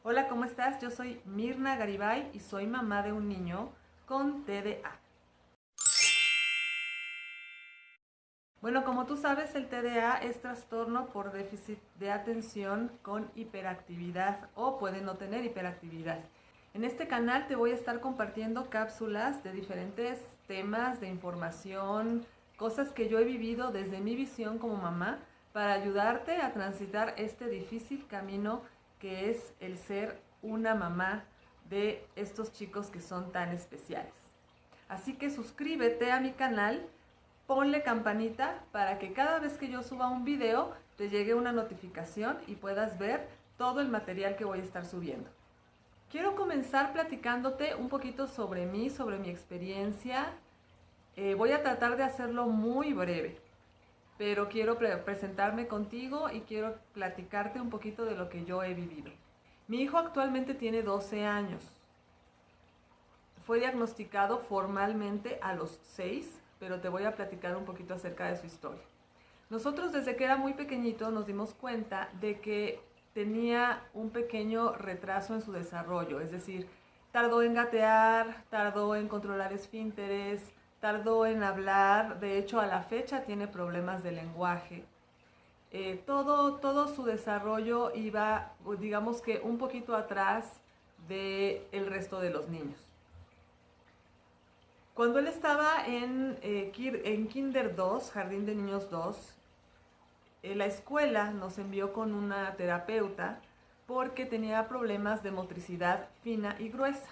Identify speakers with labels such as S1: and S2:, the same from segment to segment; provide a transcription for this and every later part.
S1: Hola, ¿cómo estás? Yo soy Mirna Garibay y soy mamá de un niño con TDA. Bueno, como tú sabes, el TDA es trastorno por déficit de atención con hiperactividad o puede no tener hiperactividad. En este canal te voy a estar compartiendo cápsulas de diferentes temas de información, cosas que yo he vivido desde mi visión como mamá para ayudarte a transitar este difícil camino que es el ser una mamá de estos chicos que son tan especiales. Así que suscríbete a mi canal, ponle campanita para que cada vez que yo suba un video te llegue una notificación y puedas ver todo el material que voy a estar subiendo. Quiero comenzar platicándote un poquito sobre mí, sobre mi experiencia. Voy a tratar de hacerlo muy breve, pero quiero presentarme contigo y quiero platicarte un poquito de lo que yo he vivido. Mi hijo actualmente tiene 12 años. Fue diagnosticado formalmente a los 6, pero te voy a platicar un poquito acerca de su historia. Nosotros desde que era muy pequeñito nos dimos cuenta de que tenía un pequeño retraso en su desarrollo, es decir, tardó en gatear, tardó en controlar esfínteres, tardó en hablar, de hecho a la fecha tiene problemas de lenguaje. Todo su desarrollo iba, digamos que un poquito atrás del resto de los niños. Cuando él estaba en Kinder 2, Jardín de Niños 2, la escuela nos envió con una terapeuta porque tenía problemas de motricidad fina y gruesa.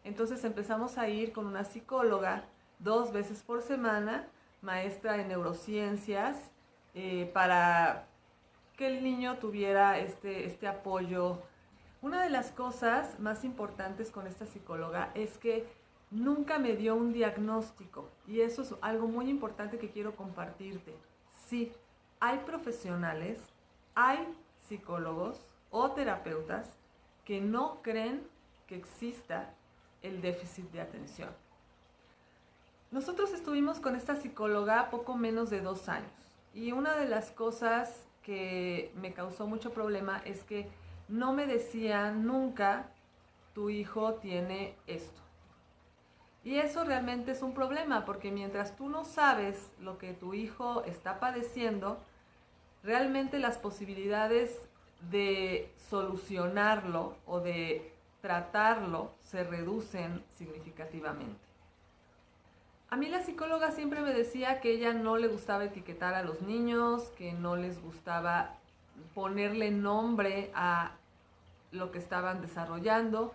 S1: Entonces empezamos a ir con una psicóloga 2 veces por semana, maestra en neurociencias, para que el niño tuviera este apoyo. Una de las cosas más importantes con esta psicóloga es que nunca me dio un diagnóstico y eso es algo muy importante que quiero compartirte. Sí, hay profesionales, hay psicólogos o terapeutas que no creen que exista el déficit de atención. Nosotros estuvimos con esta psicóloga poco menos de 2 años y una de las cosas que me causó mucho problema es que no me decía nunca tu hijo tiene esto. Y eso realmente es un problema porque mientras tú no sabes lo que tu hijo está padeciendo, realmente las posibilidades de solucionarlo o de tratarlo se reducen significativamente. A mí la psicóloga siempre me decía que ella no le gustaba etiquetar a los niños, que no les gustaba ponerle nombre a lo que estaban desarrollando.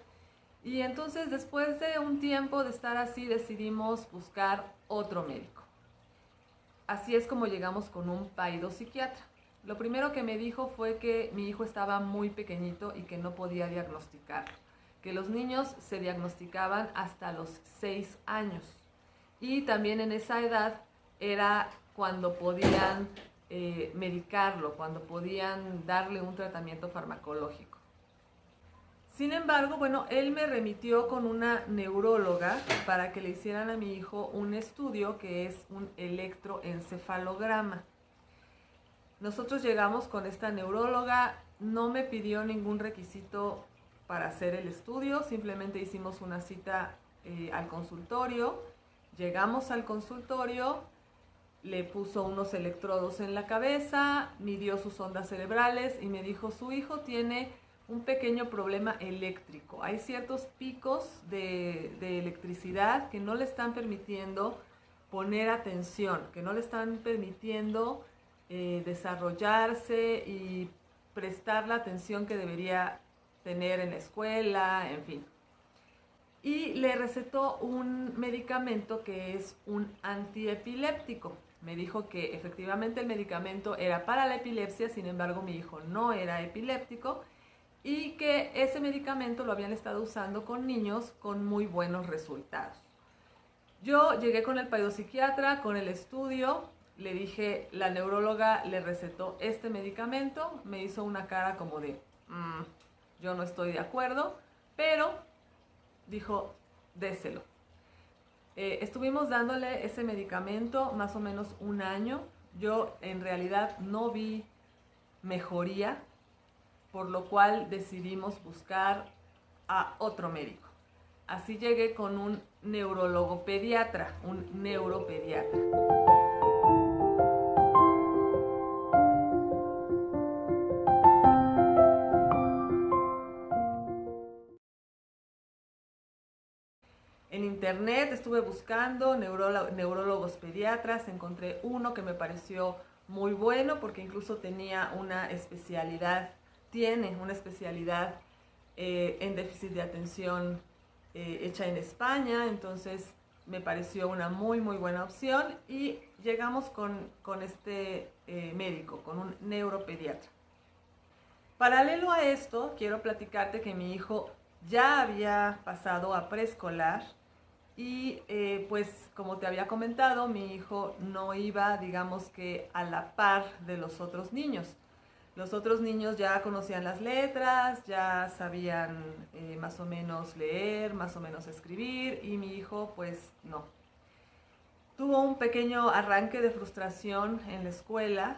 S1: Y entonces después de un tiempo de estar así decidimos buscar otro médico. Así es como llegamos con un paidopsiquiatra. Lo primero que me dijo fue que mi hijo estaba muy pequeñito y que no podía diagnosticarlo, que los niños se diagnosticaban hasta los 6 años. Y también en esa edad era cuando podían medicarlo, cuando podían darle un tratamiento farmacológico. Sin embargo, bueno, él me remitió con una neuróloga para que le hicieran a mi hijo un estudio que es un electroencefalograma. Nosotros llegamos con esta neuróloga, no me pidió ningún requisito para hacer el estudio, simplemente hicimos una cita al consultorio. Llegamos al consultorio, le puso unos electrodos en la cabeza, midió sus ondas cerebrales y me dijo, su hijo tiene un pequeño problema eléctrico. Hay ciertos picos de electricidad que no le están permitiendo poner atención, que no le están permitiendo desarrollarse y prestar la atención que debería tener en la escuela, en fin. Y le recetó un medicamento que es un antiepiléptico. Me dijo que efectivamente el medicamento era para la epilepsia, sin embargo mi hijo no era epiléptico y que ese medicamento lo habían estado usando con niños con muy buenos resultados. Yo llegué con el paidopsiquiatra, con el estudio, le dije, la neuróloga le recetó este medicamento, me hizo una cara como de, yo no estoy de acuerdo, pero dijo, déselo. Estuvimos dándole ese medicamento más o menos un año. Yo en realidad no vi mejoría por lo cual decidimos buscar a otro médico. Así llegué con un neurólogo pediatra, un neuropediatra. En internet estuve buscando neurólogos pediatras, encontré uno que me pareció muy bueno porque incluso tenía una especialidad, tiene una especialidad en déficit de atención hecha en España, entonces me pareció una muy buena opción y llegamos con este médico, con un neuropediatra. Paralelo a esto, quiero platicarte que mi hijo ya había pasado a preescolar y pues como te había comentado, mi hijo no iba, digamos que a la par de los otros niños. Los otros niños ya conocían las letras, ya sabían más o menos leer, más o menos escribir, y mi hijo pues no. Tuvo un pequeño arranque de frustración en la escuela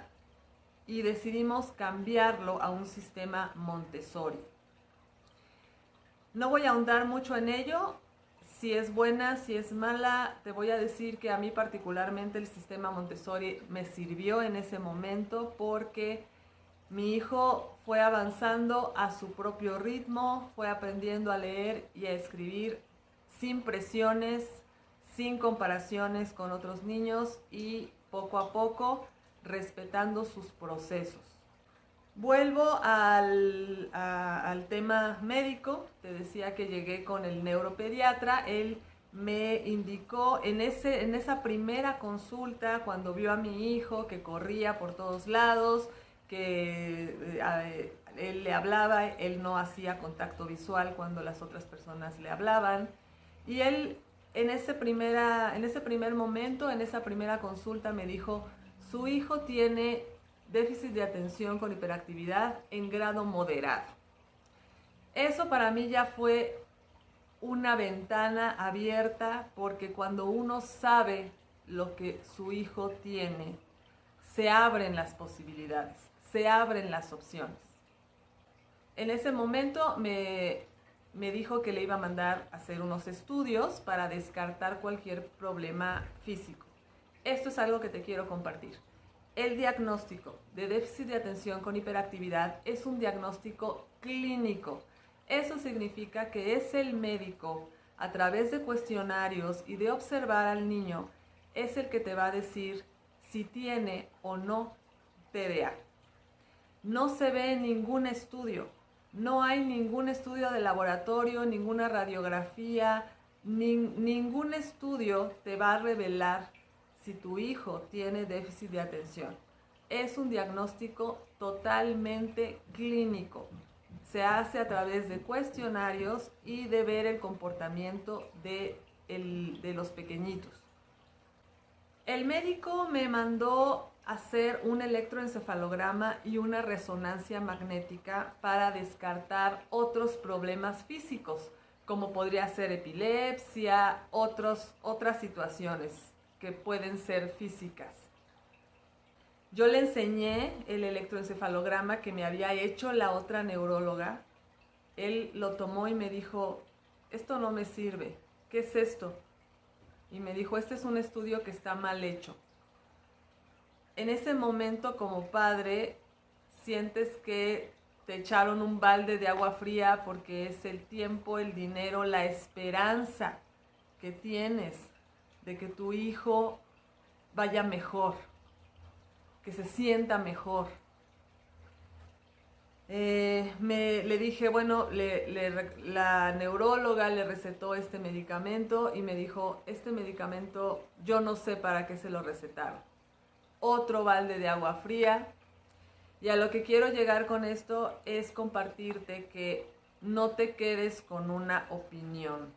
S1: y decidimos cambiarlo a un sistema Montessori. No voy a ahondar mucho en ello, si es buena, si es mala, te voy a decir que a mí particularmente el sistema Montessori me sirvió en ese momento porque mi hijo fue avanzando a su propio ritmo, fue aprendiendo a leer y a escribir sin presiones, sin comparaciones con otros niños y poco a poco respetando sus procesos. Vuelvo al tema médico. Te decía que llegué con el neuropediatra. Él me indicó en esa primera consulta, cuando vio a mi hijo que corría por todos lados, que él le hablaba, él no hacía contacto visual cuando las otras personas le hablaban. Y él en ese primer momento, en esa primera consulta me dijo, su hijo tiene déficit de atención con hiperactividad en grado moderado. Eso para mí ya fue una ventana abierta porque cuando uno sabe lo que su hijo tiene, se abren las posibilidades, se abren las opciones. En ese momento me dijo que le iba a mandar a hacer unos estudios para descartar cualquier problema físico. Esto es algo que te quiero compartir. El diagnóstico de déficit de atención con hiperactividad es un diagnóstico clínico. Eso significa que es el médico, a través de cuestionarios y de observar al niño, es el que te va a decir si tiene o no TDA. No se ve en ningún estudio, no hay ningún estudio de laboratorio, ninguna radiografía, ningún estudio te va a revelar si tu hijo tiene déficit de atención. Es un diagnóstico totalmente clínico. Se hace a través de cuestionarios y de ver el comportamiento de los pequeñitos. El médico me mandó hacer un electroencefalograma y una resonancia magnética para descartar otros problemas físicos, como podría ser epilepsia, otras situaciones que pueden ser físicas. Yo le enseñé el electroencefalograma que me había hecho la otra neuróloga. Él lo tomó y me dijo, esto no me sirve, ¿qué es esto? Y me dijo, este es un estudio que está mal hecho. En ese momento, como padre, sientes que te echaron un balde de agua fría porque es el tiempo, el dinero, la esperanza que tienes de que tu hijo vaya mejor, que se sienta mejor. Le dije, bueno, la neuróloga le recetó este medicamento y me dijo, este medicamento yo no sé para qué se lo recetaron. Otro balde de agua fría. Y a lo que quiero llegar con esto es compartirte que no te quedes con una opinión.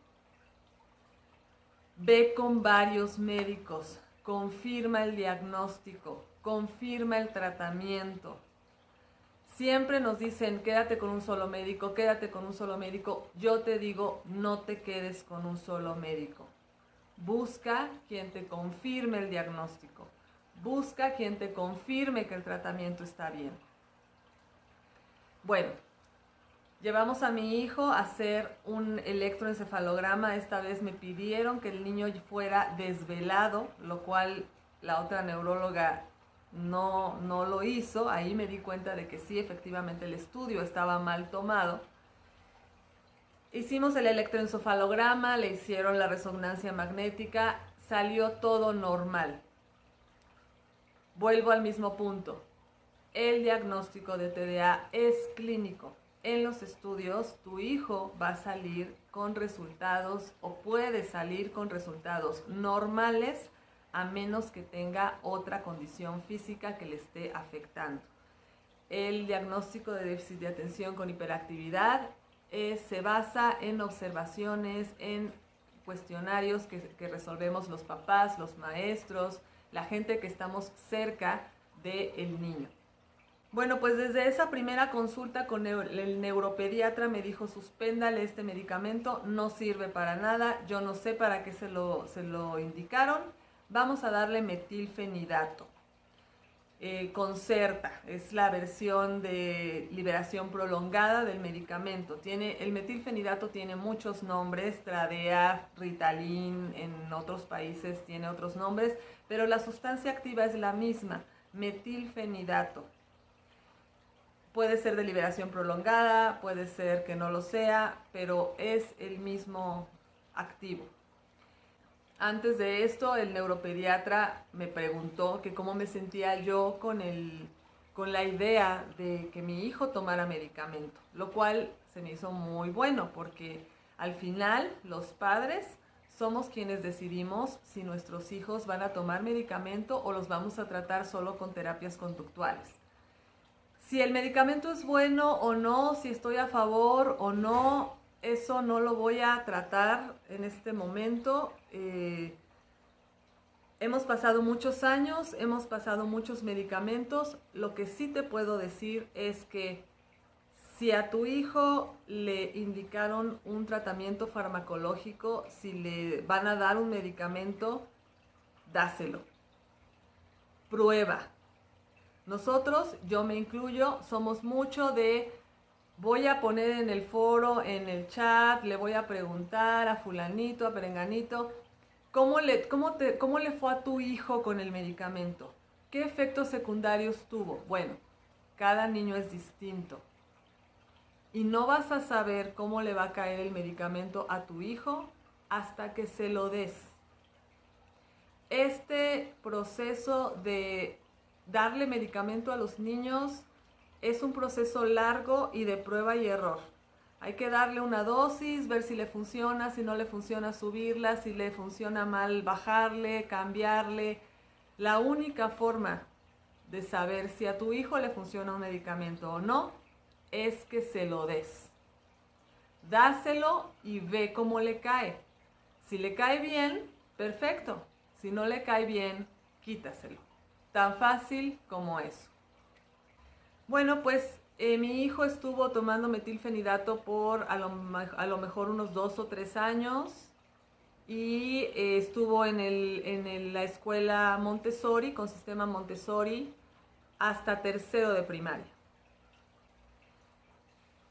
S1: Ve con varios médicos, confirma el diagnóstico, confirma el tratamiento. Siempre nos dicen, quédate con un solo médico, quédate con un solo médico. Yo te digo, no te quedes con un solo médico. Busca quien te confirme el diagnóstico. Busca quien te confirme que el tratamiento está bien. Bueno, Llevamos a mi hijo a hacer un electroencefalograma. Esta vez me pidieron que el niño fuera desvelado, lo cual la otra neuróloga no lo hizo. Ahí me di cuenta de que sí, efectivamente el estudio estaba mal tomado. Hicimos el electroencefalograma, le hicieron la resonancia magnética, salió todo normal. Vuelvo al mismo punto. El diagnóstico de TDA es clínico. En los estudios, tu hijo va a salir con resultados o puede salir con resultados normales a menos que tenga otra condición física que le esté afectando. El diagnóstico de déficit de atención con hiperactividad se basa en observaciones, en cuestionarios que resolvemos los papás, los maestros, la gente que estamos cerca del niño. Bueno, pues desde esa primera consulta con el neuropediatra me dijo: suspéndale este medicamento, no sirve para nada, yo no sé para qué se lo indicaron, vamos a darle metilfenidato. Concerta, es la versión de liberación prolongada del medicamento. El metilfenidato tiene muchos nombres, Tradea, Ritalin, en otros países tiene otros nombres, pero la sustancia activa es la misma, metilfenidato. Puede ser de liberación prolongada, puede ser que no lo sea, pero es el mismo activo. Antes de esto, el neuropediatra me preguntó que cómo me sentía yo con la idea de que mi hijo tomara medicamento, lo cual se me hizo muy bueno porque al final los padres somos quienes decidimos si nuestros hijos van a tomar medicamento o los vamos a tratar solo con terapias conductuales. Si el medicamento es bueno o no, si estoy a favor o no, eso no lo voy a tratar en este momento. Hemos pasado muchos años, hemos pasado muchos medicamentos. Lo que sí te puedo decir es que si a tu hijo le indicaron un tratamiento farmacológico, si le van a dar un medicamento, dáselo. Prueba. Nosotros, yo me incluyo, somos mucho de voy a poner en el foro, en el chat, le voy a preguntar a fulanito, a perenganito, ¿cómo le fue a tu hijo con el medicamento? ¿Qué efectos secundarios tuvo? Bueno, cada niño es distinto. Y no vas a saber cómo le va a caer el medicamento a tu hijo hasta que se lo des. Este proceso de darle medicamento a los niños es un proceso largo y de prueba y error. Hay que darle una dosis, ver si le funciona, si no le funciona subirla, si le funciona mal bajarle, cambiarle. La única forma de saber si a tu hijo le funciona un medicamento o no es que se lo des. Dáselo y ve cómo le cae. Si le cae bien, perfecto. Si no le cae bien, quítaselo. Tan fácil como eso. Bueno, pues mi hijo estuvo tomando metilfenidato por a lo mejor unos 2 o 3 años y estuvo en la escuela Montessori, con sistema Montessori, hasta tercero de primaria.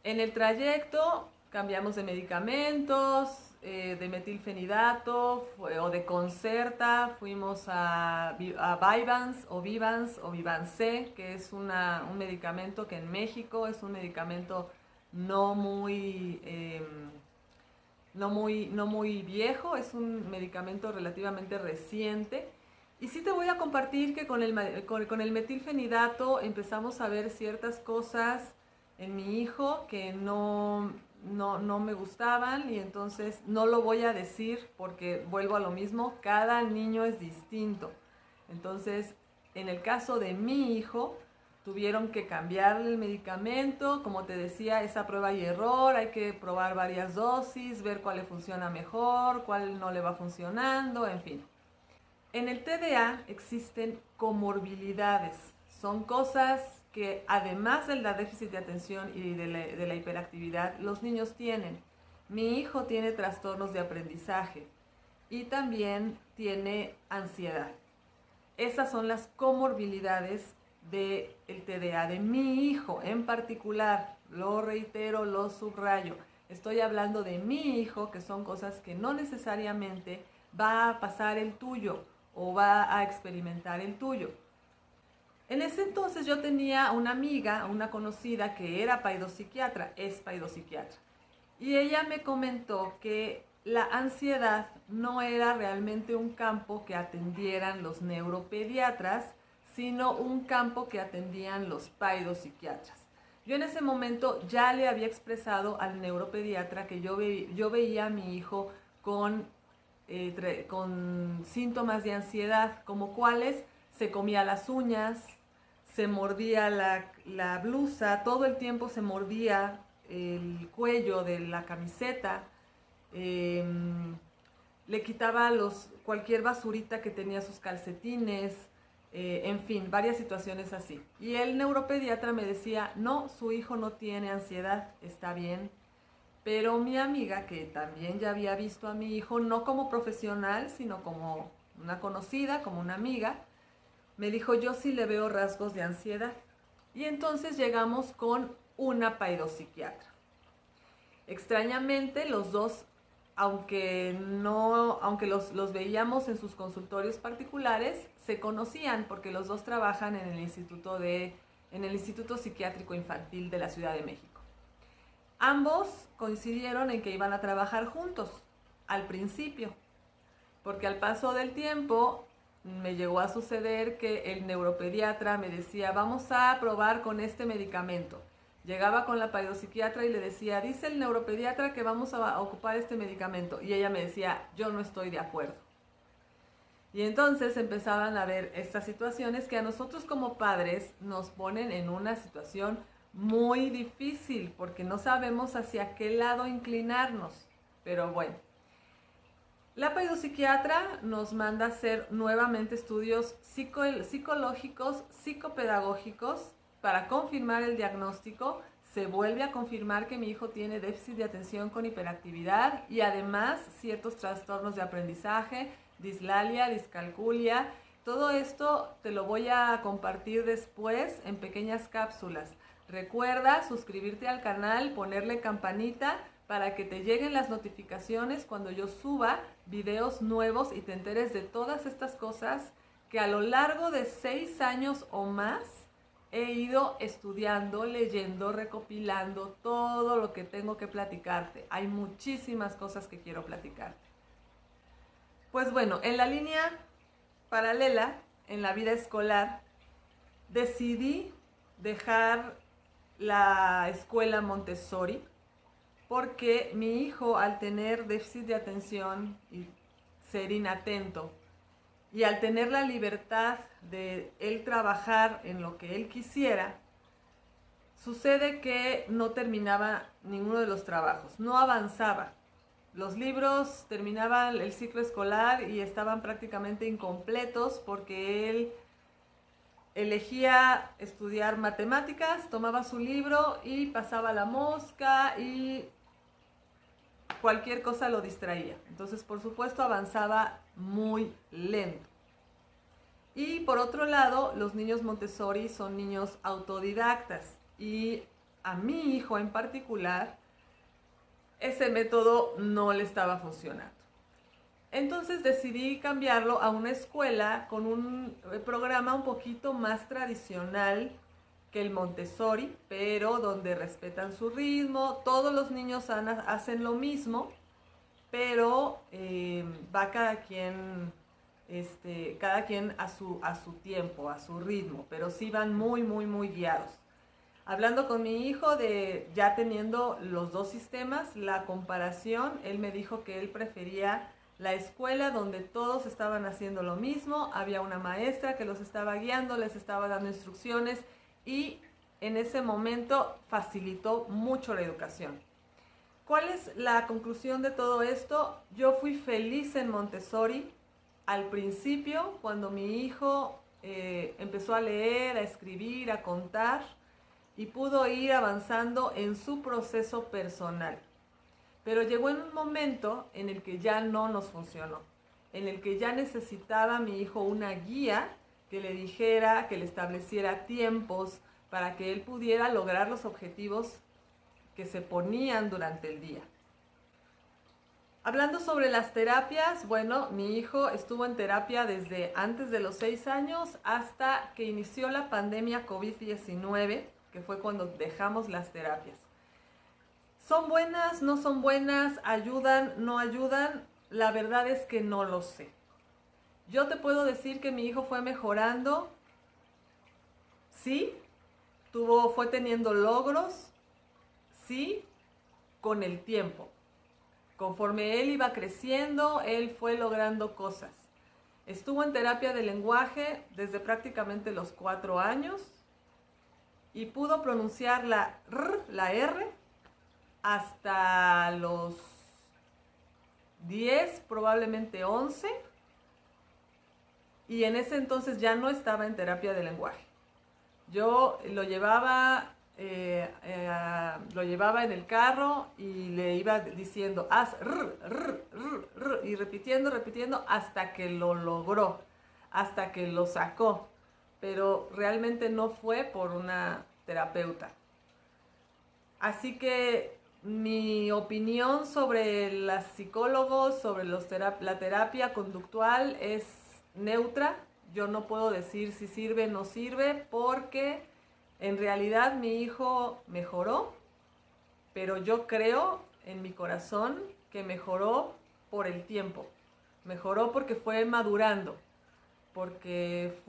S1: En el trayecto cambiamos de medicamentos, de metilfenidato o de Concerta, fuimos a Vyvanse o Vyvanse, que es un medicamento que en México es un medicamento no muy viejo, es un medicamento relativamente reciente. Y sí te voy a compartir que con el metilfenidato empezamos a ver ciertas cosas en mi hijo que no me gustaban, y entonces no lo voy a decir porque vuelvo a lo mismo, cada niño es distinto. Entonces, en el caso de mi hijo, tuvieron que cambiarle el medicamento, como te decía, esa prueba y error, hay que probar varias dosis, ver cuál le funciona mejor, cuál no le va funcionando, en fin. En el TDA existen comorbilidades, son cosas que además del déficit de atención y de la hiperactividad, los niños tienen. Mi hijo tiene trastornos de aprendizaje y también tiene ansiedad. Esas son las comorbilidades del TDA de mi hijo en particular. lo reitero, lo subrayo. Estoy hablando de mi hijo, que son cosas que no necesariamente va a pasar el tuyo o va a experimentar el tuyo. En ese entonces yo tenía una amiga, una conocida que era paidopsiquiatra, es paidopsiquiatra. Y ella me comentó que la ansiedad no era realmente un campo que atendieran los neuropediatras, sino un campo que atendían los paidopsiquiatras. Yo en ese momento ya le había expresado al neuropediatra que yo veía a mi hijo con síntomas de ansiedad, como cuáles: se comía las uñas, se mordía la blusa, todo el tiempo se mordía el cuello de la camiseta, le quitaba cualquier basurita que tenía sus calcetines, en fin, varias situaciones así. Y el neuropediatra me decía, no, su hijo no tiene ansiedad, está bien. Pero mi amiga, que también ya había visto a mi hijo, no como profesional, sino como una conocida, como una amiga, me dijo, yo sí le veo rasgos de ansiedad. Y entonces llegamos con una paidopsiquiatra. Extrañamente, los dos, aunque los veíamos en sus consultorios particulares, se conocían porque los dos trabajan en el Instituto Psiquiátrico Infantil de la Ciudad de México. Ambos coincidieron en que iban a trabajar juntos al principio, porque al paso del tiempo me llegó a suceder que el neuropediatra me decía, vamos a probar con este medicamento. Llegaba con la paidopsiquiatra y le decía, dice el neuropediatra que vamos a ocupar este medicamento. Y ella me decía, yo no estoy de acuerdo. Y entonces empezaban a ver estas situaciones que a nosotros como padres nos ponen en una situación muy difícil, porque no sabemos hacia qué lado inclinarnos. Pero bueno, la paidopsiquiatra nos manda a hacer nuevamente estudios psicológicos, psicopedagógicos para confirmar el diagnóstico. Se vuelve a confirmar que mi hijo tiene déficit de atención con hiperactividad y además ciertos trastornos de aprendizaje, dislalia, discalculia. Todo esto te lo voy a compartir después en pequeñas cápsulas. Recuerda suscribirte al canal, ponerle campanita para que te lleguen las notificaciones cuando yo suba videos nuevos y te enteres de todas estas cosas que a lo largo de 6 años o más he ido estudiando, leyendo, recopilando todo lo que tengo que platicarte. Hay muchísimas cosas que quiero platicarte. Pues bueno, en la línea paralela, en la vida escolar, decidí dejar la escuela Montessori porque mi hijo, al tener déficit de atención y ser inatento, y al tener la libertad de él trabajar en lo que él quisiera, sucede que no terminaba ninguno de los trabajos, no avanzaba. Los libros terminaban el ciclo escolar y estaban prácticamente incompletos porque él elegía estudiar matemáticas, tomaba su libro y pasaba la mosca y cualquier cosa lo distraía. Entonces, por supuesto, avanzaba muy lento. Y por otro lado, los niños Montessori son niños autodidactas y a mi hijo en particular, ese método no le estaba funcionando. Entonces decidí cambiarlo a una escuela con un programa un poquito más tradicional que el Montessori, pero donde respetan su ritmo. Todos los niños hacen lo mismo, pero va cada quien a su tiempo, a su ritmo, pero sí van muy, muy, muy guiados. Hablando con mi hijo de ya teniendo los dos sistemas, la comparación, él me dijo que él prefería la escuela donde todos estaban haciendo lo mismo, había una maestra que los estaba guiando, les estaba dando instrucciones y en ese momento facilitó mucho la educación. ¿Cuál es la conclusión de todo esto? Yo fui feliz en Montessori al principio, cuando mi hijo empezó a leer, a escribir, a contar y pudo ir avanzando en su proceso personal. Pero llegó en un momento en el que ya no nos funcionó, en el que ya necesitaba mi hijo una guía que le dijera, que le estableciera tiempos para que él pudiera lograr los objetivos que se ponían durante el día. Hablando sobre las terapias, bueno, mi hijo estuvo en terapia desde antes de los 6 años hasta que inició la pandemia COVID-19, que fue cuando dejamos las terapias. ¿Son buenas? ¿No son buenas? ¿Ayudan? ¿No ayudan? La verdad es que no lo sé. Yo te puedo decir que mi hijo fue mejorando, sí, fue teniendo logros, sí, con el tiempo. Conforme él iba creciendo, él fue logrando cosas. Estuvo en terapia de lenguaje desde prácticamente los 4 años y pudo pronunciar la R, hasta los 10, probablemente 11. Y en ese entonces ya no estaba en terapia de lenguaje. Yo lo llevaba en el carro y le iba diciendo, haz y repitiendo hasta que lo logró, hasta que lo sacó. Pero realmente no fue por una terapeuta. Así que mi opinión sobre los psicólogos, sobre la terapia conductual es neutra. Yo no puedo decir si sirve o no sirve porque en realidad mi hijo mejoró, pero yo creo en mi corazón que mejoró por el tiempo. Mejoró porque fue madurando, porque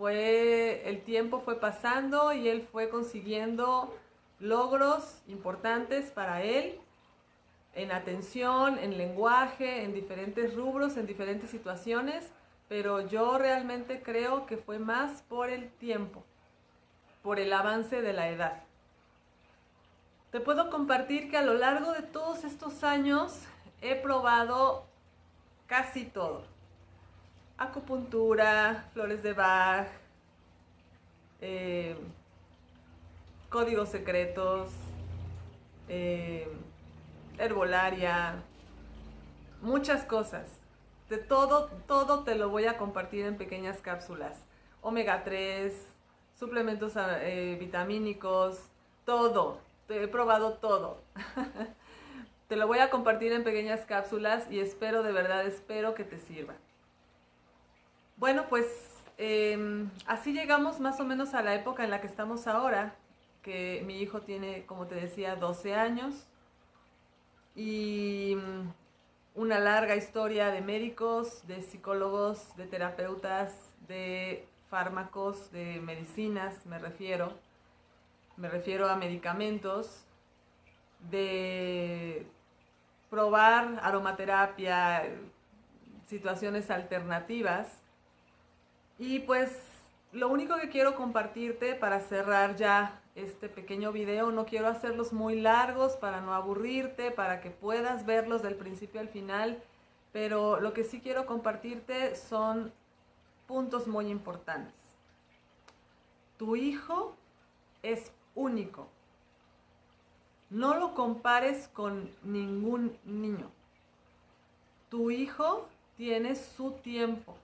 S1: el tiempo fue pasando y él fue consiguiendo logros importantes para él en atención, en lenguaje, en diferentes rubros, en diferentes situaciones, pero yo realmente creo que fue más por el tiempo, por el avance de la edad. Te puedo compartir que a lo largo de todos estos años he probado casi todo. Acupuntura, flores de Bach, códigos secretos, herbolaria, muchas cosas. De todo te lo voy a compartir en pequeñas cápsulas. Omega 3, suplementos vitamínicos, todo. He probado todo. Te lo voy a compartir en pequeñas cápsulas y espero que te sirva. Bueno, pues así llegamos más o menos a la época en la que estamos ahora, que mi hijo tiene, como te decía, 12 años y una larga historia de médicos, de psicólogos, de terapeutas, de fármacos, de medicinas, me refiero a medicamentos, de probar aromaterapia, situaciones alternativas. Y pues lo único que quiero compartirte para cerrar ya este pequeño video, no quiero hacerlos muy largos para no aburrirte, para que puedas verlos del principio al final, pero lo que sí quiero compartirte son puntos muy importantes. Tu hijo es único. No lo compares con ningún niño. Tu hijo tiene su tiempo,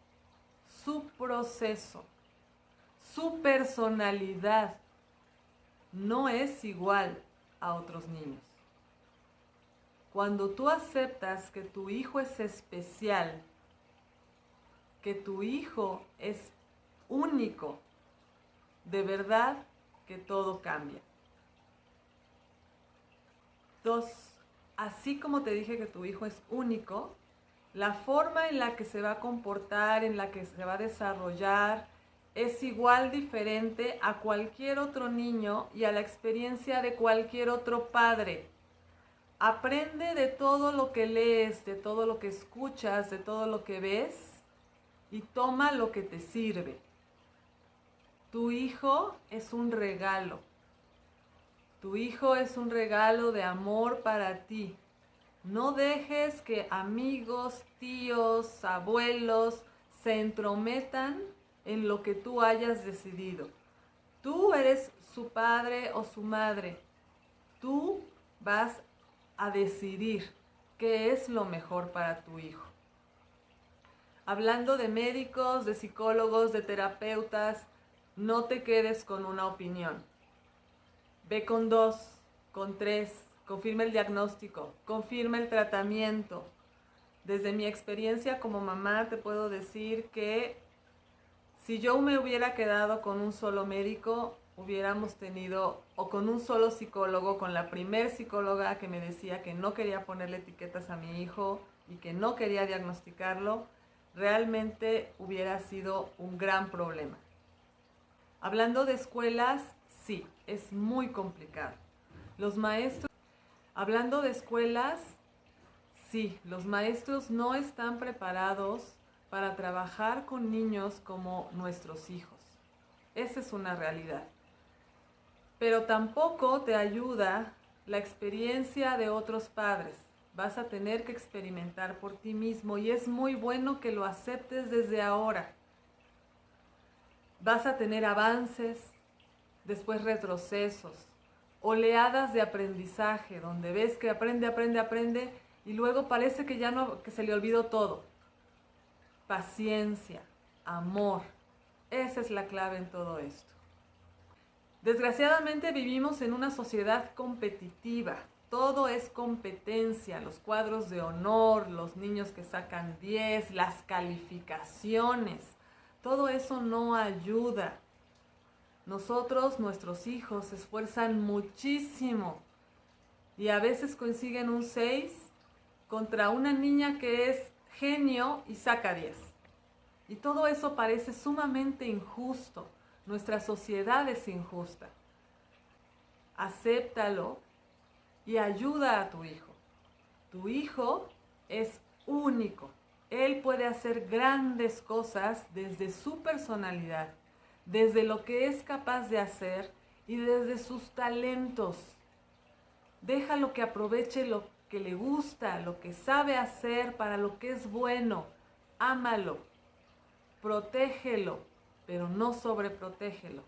S1: su proceso, su personalidad. No es igual a otros niños. Cuando tú aceptas que tu hijo es especial, que tu hijo es único, de verdad que todo cambia. 2, así como te dije que tu hijo es único, la forma en la que se va a comportar, en la que se va a desarrollar, es igual diferente a cualquier otro niño y a la experiencia de cualquier otro padre. Aprende de todo lo que lees, de todo lo que escuchas, de todo lo que ves y toma lo que te sirve. Tu hijo es un regalo. Tu hijo es un regalo de amor para ti. No dejes que amigos, tíos, abuelos se entrometan en lo que tú hayas decidido. Tú eres su padre o su madre. Tú vas a decidir qué es lo mejor para tu hijo. Hablando de médicos, de psicólogos, de terapeutas, no te quedes con una opinión. Ve con 2, con 3, confirma el diagnóstico, confirma el tratamiento. Desde mi experiencia como mamá te puedo decir que si yo me hubiera quedado con un solo médico, hubiéramos tenido, o con un solo psicólogo, con la primer psicóloga que me decía que no quería ponerle etiquetas a mi hijo y que no quería diagnosticarlo, realmente hubiera sido un gran problema. Hablando de escuelas, sí, es muy complicado. Hablando de escuelas, sí, los maestros no están preparados para trabajar con niños como nuestros hijos. Esa es una realidad. Pero tampoco te ayuda la experiencia de otros padres. Vas a tener que experimentar por ti mismo y es muy bueno que lo aceptes desde ahora. Vas a tener avances, después retrocesos, oleadas de aprendizaje, donde ves que aprende y luego parece que ya no, que se le olvidó todo. Paciencia, amor, esa es la clave en todo esto. Desgraciadamente vivimos en una sociedad competitiva. Todo es competencia, los cuadros de honor, los niños que sacan 10, las calificaciones. Todo eso no ayuda. Nuestros hijos se esfuerzan muchísimo y a veces consiguen un 6 contra una niña que es genio y saca 10. Y todo eso parece sumamente injusto. Nuestra sociedad es injusta. Acéptalo y ayuda a tu hijo. Tu hijo es único. Él puede hacer grandes cosas desde su personalidad, desde lo que es capaz de hacer y desde sus talentos. Déjalo que aproveche lo que le gusta, lo que sabe hacer, para lo que es bueno. Ámalo, protégelo, pero no sobreprotégelo.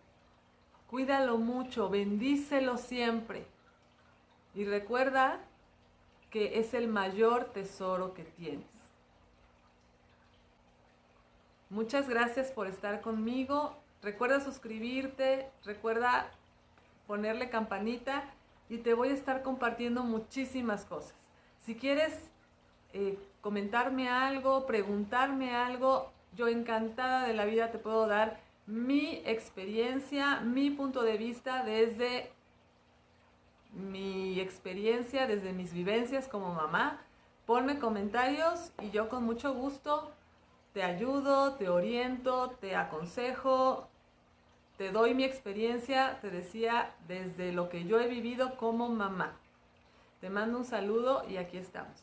S1: Cuídalo mucho, bendícelo siempre. Y recuerda que es el mayor tesoro que tienes. Muchas gracias por estar conmigo. Recuerda suscribirte, recuerda ponerle campanita y te voy a estar compartiendo muchísimas cosas. Si quieres comentarme algo, preguntarme algo, yo encantada de la vida te puedo dar mi experiencia, mi punto de vista desde desde mis vivencias como mamá. Ponme comentarios y yo con mucho gusto te ayudo, te oriento, te aconsejo, te doy mi experiencia, te decía, desde lo que yo he vivido como mamá. Te mando un saludo y aquí estamos.